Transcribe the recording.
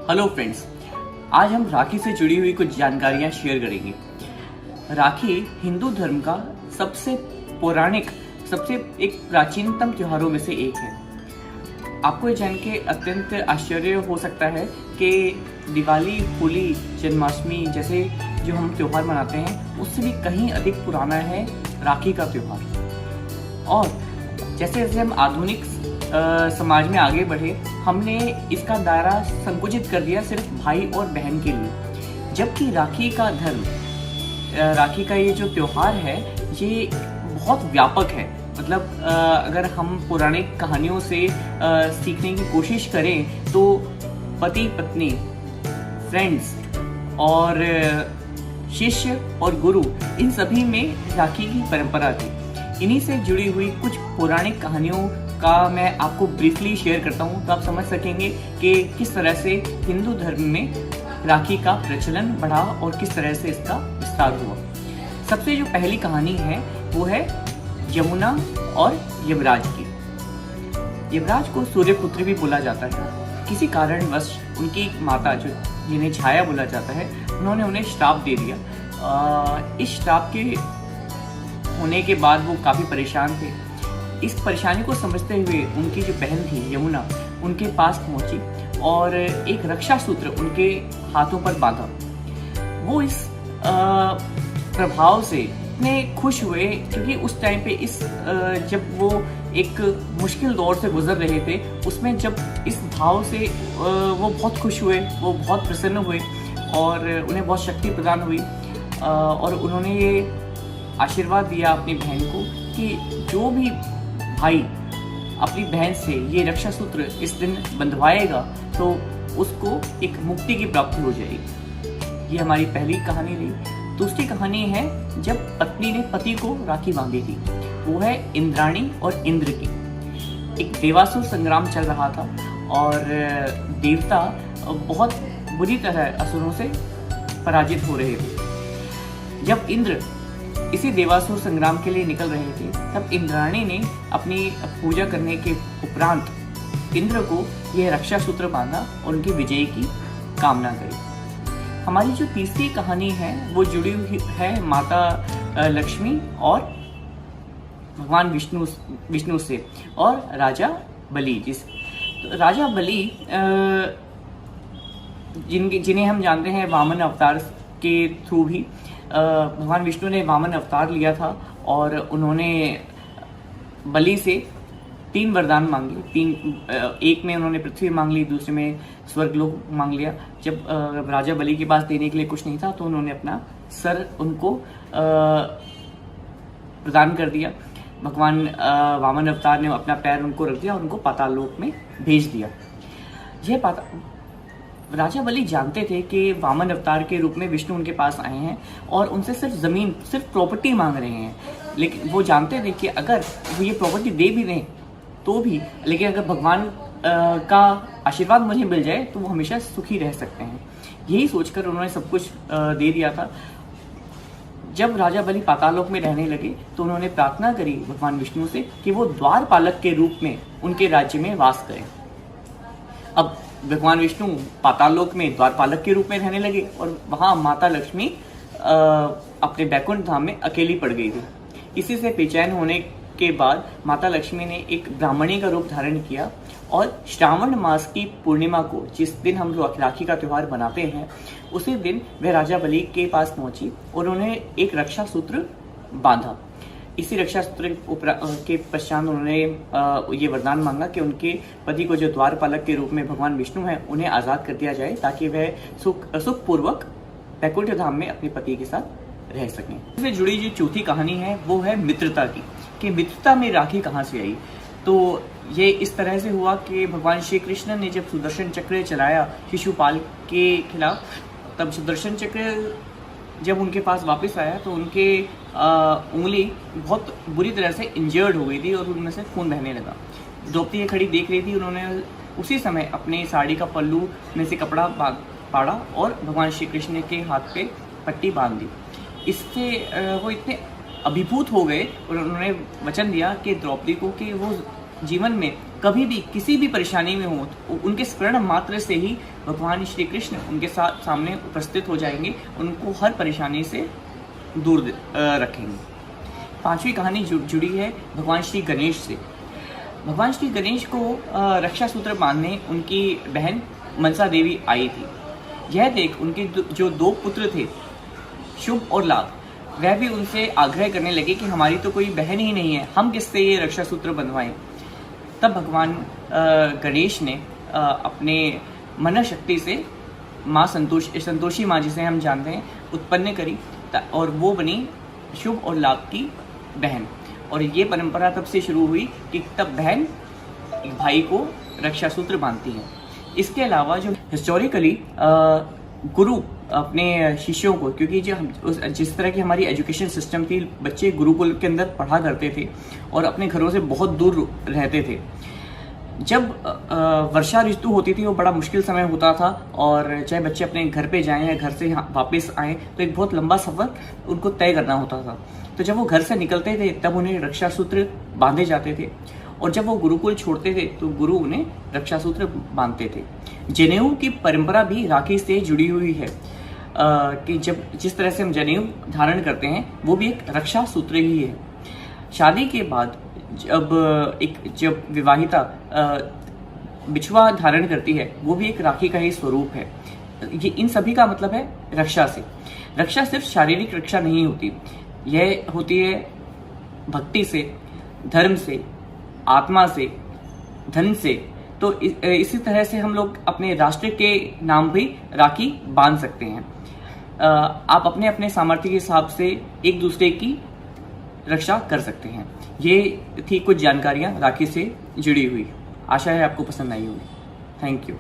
Hello friends, आज हम राखी से जुड़ी हुई कुछ जानकारियां शेयर करेंगे। राखी हिंदू धर्म का सबसे पौराणिक, सबसे एक प्राचीनतम त्योहारों में से एक है। आपको ये जान के अत्यंत आश्चर्य हो सकता है कि दिवाली, होली, जन्माष्टमी जैसे जो हम त्योहार मनाते हैं उससे भी कहीं अधिक पुराना है राखी का त्योहार। और जैसे जैसे हम आधुनिक समाज में आगे बढ़े, हमने इसका दायरा संकुचित कर दिया सिर्फ भाई और बहन के लिए, जबकि राखी का धर्म, राखी का ये जो त्योहार है ये बहुत व्यापक है। मतलब अगर हम पौराणिक कहानियों से सीखने की कोशिश करें तो पति पत्नी, फ्रेंड्स और शिष्य और गुरु, इन सभी में राखी की परंपरा थी। इन्हीं से जुड़ी हुई कुछ पौराणिक कहानियों का मैं आपको ब्रीफली शेयर करता हूँ, तो आप समझ सकेंगे कि किस तरह से हिंदू धर्म में राखी का प्रचलन बढ़ा और किस तरह से इसका विस्तार हुआ। सबसे जो पहली कहानी है वो है यमुना और यमराज की। यमराज को सूर्यपुत्र भी बोला जाता है। किसी कारणवश उनकी माता, जो जिन्हें छाया बोला जाता है, उन्होंने उन्हें श्राप दे दिया। इस श्राप के होने के बाद वो काफ़ी परेशान थे। इस परेशानी को समझते हुए उनकी जो बहन थी यमुना, उनके पास पहुंची और एक रक्षा सूत्र उनके हाथों पर बांधा। वो इस प्रभाव से इतने खुश हुए क्योंकि उस टाइम पे जब वो एक मुश्किल दौर से गुजर रहे थे, उसमें जब इस भाव से वो बहुत खुश हुए, वो बहुत प्रसन्न हुए और उन्हें बहुत शक्ति प्रदान हुई। और उन्होंने ये आशीर्वाद दिया अपनी बहन को कि जो भी भाई अपनी बहन से ये रक्षा सूत्र इस दिन बंधवाएगा तो उसको एक मुक्ति की प्राप्ति हो जाएगी। ये हमारी पहली कहानी रही। दूसरी कहानी है जब पत्नी ने पति को राखी बांधी थी। वो है इंद्राणी और इंद्र की। एक देवासुर संग्राम चल रहा था और देवता बहुत बुरी तरह असुरों से पराजित हो रहे थे। जब इंद्र इसी देवासुर संग्राम के लिए निकल रहे थे, तब इंद्राणी ने अपनी पूजा करने के उपरांत इंद्र को यह रक्षा सूत्र बांधा और उनकी विजय की कामना करी। हमारी जो तीसरी कहानी है वो जुड़ी हुई है माता लक्ष्मी और भगवान विष्णु से और राजा बलि। तो राजा बलि जिन्हें हम जानते हैं वामन अवतार के थ्रू भी, भगवान विष्णु ने वामन अवतार लिया था और उन्होंने बलि से 3 वरदान मांगे। एक में उन्होंने पृथ्वी मांग ली, दूसरे में स्वर्गलोक मांग लिया। जब राजा बलि के पास देने के लिए कुछ नहीं था तो उन्होंने अपना सर उनको प्रदान कर दिया। भगवान वामन अवतार ने अपना पैर उनको रख दिया और उनको पाताल लोक में भेज दिया। राजा बलि जानते थे कि वामन अवतार के रूप में विष्णु उनके पास आए हैं और उनसे सिर्फ जमीन, सिर्फ प्रॉपर्टी मांग रहे हैं। लेकिन वो जानते थे कि अगर वो ये प्रॉपर्टी दे भी दें तो भी, लेकिन अगर भगवान का आशीर्वाद मुझे मिल जाए तो वो हमेशा सुखी रह सकते हैं। यही सोचकर उन्होंने सब कुछ दे दिया था। जब राजा बलि पातालोक में रहने लगे तो उन्होंने प्रार्थना करी भगवान विष्णु से कि वो द्वारपालक के रूप में उनके राज्य में वास करें। अब भगवान विष्णु पातालोक में द्वारपालक के रूप में रहने लगे और वहां माता लक्ष्मी अपने बैकुंठ धाम में अकेली पड़ गई थी। इसी से बेचैन होने के बाद माता लक्ष्मी ने एक ब्राह्मणी का रूप धारण किया और श्रावण मास की पूर्णिमा को, जिस दिन हम लोग राखी का त्योहार मनाते हैं, उसी दिन वह राजा बलि के पास पहुंची और उन्हें एक रक्षा सूत्र बांधा। इसी रक्षा सूत्र के पश्चात उन्होंने ये वरदान मांगा कि उनके पति को, जो द्वारपालक के रूप में भगवान विष्णु हैं, उन्हें आज़ाद कर दिया जाए ताकि वह सुखपूर्वक बैकुंठ धाम में अपने पति के साथ रह सकें। इससे जुड़ी जो चौथी कहानी है वो है मित्रता की, कि मित्रता में राखी कहाँ से आई। तो ये इस तरह से हुआ कि भगवान श्री कृष्ण ने जब सुदर्शन चक्र चलाया शिशुपाल के खिलाफ, तब सुदर्शन चक्र जब उनके पास वापस आया तो उनके उंगली बहुत बुरी तरह से इंजर्ड हो गई थी और उनमें से खून बहने लगा। द्रौपदी ये खड़ी देख रही थी। उन्होंने उसी समय अपने साड़ी का पल्लू में से कपड़ा फाड़ा और भगवान श्री कृष्ण के हाथ पे पट्टी बांध दी। इससे वो इतने अभिभूत हो गए और उन्होंने वचन दिया कि द्रौपदी को कि वो जीवन में कभी भी किसी भी परेशानी में हो तो उनके स्मरण मात्र से ही भगवान श्री कृष्ण उनके साथ सामने उपस्थित हो जाएंगे, उनको हर परेशानी से दूर रखेंगे। पांचवी कहानी जुड़ी है भगवान श्री गणेश से। भगवान श्री गणेश को रक्षा सूत्र बांधने उनकी बहन मनसा देवी आई थी। यह देख उनके जो दो पुत्र थे, शुभ और लाभ, वह भी उनसे आग्रह करने लगे कि हमारी तो कोई बहन ही नहीं है, हम किससे ये रक्षा सूत्र बंधवाएं। तब भगवान गणेश ने अपने मन शक्ति से माँ संतोषी माँ, जिसे हम जानते हैं, उत्पन्न करी और वो बनी शुभ और लाभ की बहन। और ये परंपरा तब से शुरू हुई कि तब बहन एक भाई को रक्षा सूत्र बांधती है। इसके अलावा जो हिस्टोरिकली गुरु अपने शिष्यों को, क्योंकि जिस तरह की हमारी एजुकेशन सिस्टम थी, बच्चे गुरुकुल के अंदर पढ़ा करते थे और अपने घरों से बहुत दूर रहते थे। जब वर्षा ऋतु होती थी वो बड़ा मुश्किल समय होता था, और चाहे बच्चे अपने घर पे जाएं या घर से वापस आएँ तो एक बहुत लंबा सफ़र उनको तय करना होता था। तो जब वो घर से निकलते थे तब उन्हें रक्षा सूत्र बांधे जाते थे, और जब वो गुरुकुल छोड़ते थे तो गुरु उन्हें रक्षा सूत्र बांधते थे। जनेऊ की परंपरा भी राखी से जुड़ी हुई है कि जिस तरह से हम जनेऊ धारण करते हैं वो भी एक रक्षा सूत्र ही है। शादी के बाद जब विवाहिता बिछुआ धारण करती है वो भी एक राखी का ही स्वरूप है। ये इन सभी का मतलब है रक्षा से। रक्षा सिर्फ शारीरिक रक्षा नहीं होती, यह होती है भक्ति से, धर्म से, आत्मा से, धन से। तो इसी तरह से हम लोग अपने राष्ट्र के नाम भी राखी बांध सकते हैं। आप अपने अपने सामर्थ्य के हिसाब से एक दूसरे की रक्षा कर सकते हैं। ये थी कुछ जानकारियाँ राखी से जुड़ी हुई। आशा है आपको पसंद आई होगी। Thank you.